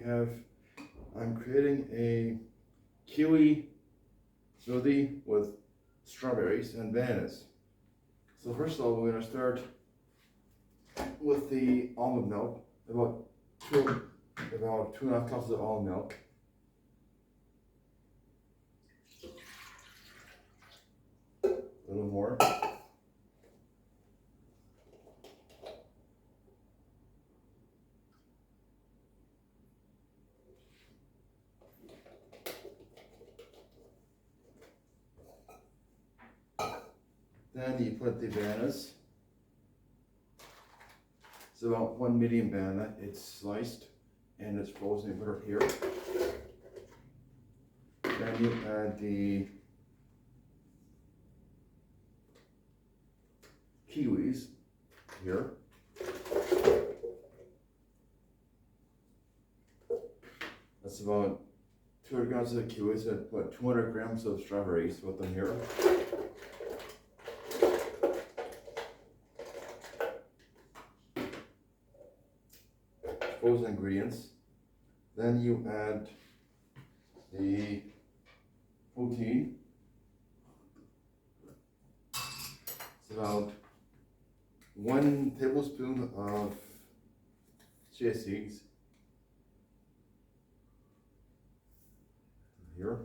I'm creating a kiwi smoothie with strawberries and bananas. So first of all, we're going to start with the almond milk, about 2.5 cups of almond milk. A little more. Then you put the bananas. It's about 1 medium banana. It's sliced and it's frozen. You put it here. Then you add the kiwis here. That's about 200 grams of kiwis and put 200 grams of strawberries with them here. Frozen ingredients. Then you add the protein. It's about 1 tablespoon of chia seeds here.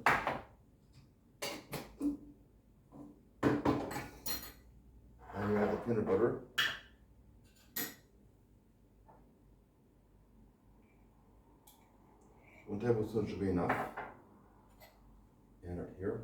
And you add the peanut butter. One tablespoon should be enough. Add it here.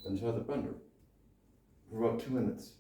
Then try the blender for about 2 minutes.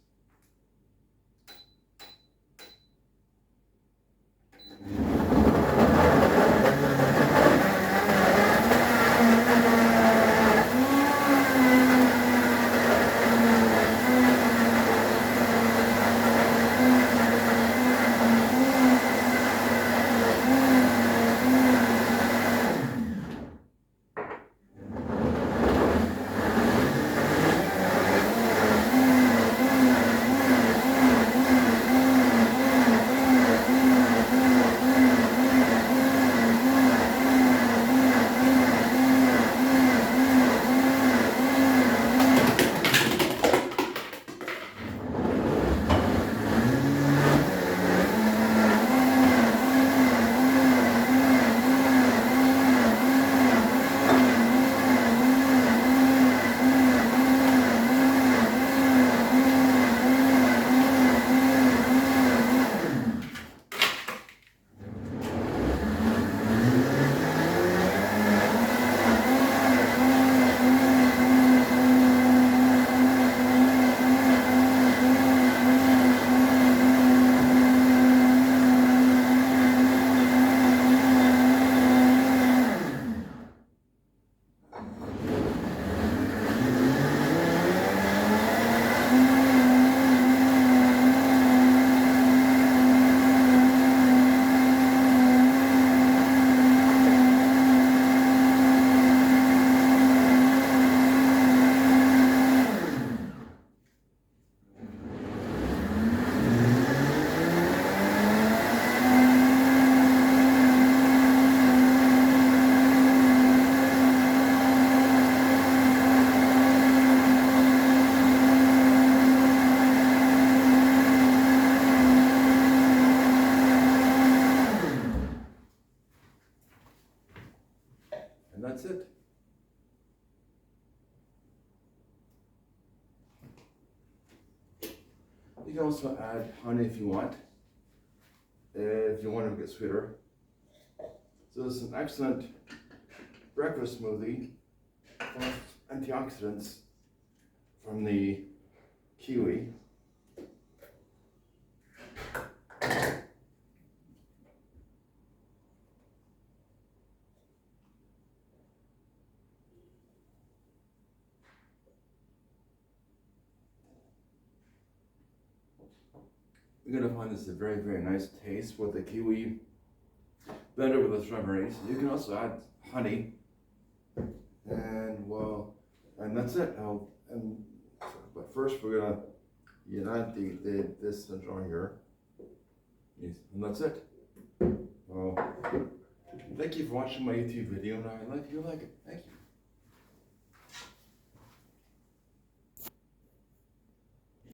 And that's it. You can also add honey if you want to get sweeter. So this is an excellent breakfast smoothie full of antioxidants from the kiwi. You're gonna find this a very, very nice taste with the kiwi blended with the strawberries. You can also add honey, and well, and that's it. But first we're gonna unite this jar here. Yes, and that's it. Well, thank you for watching my YouTube video, and I like you like it. Thank you.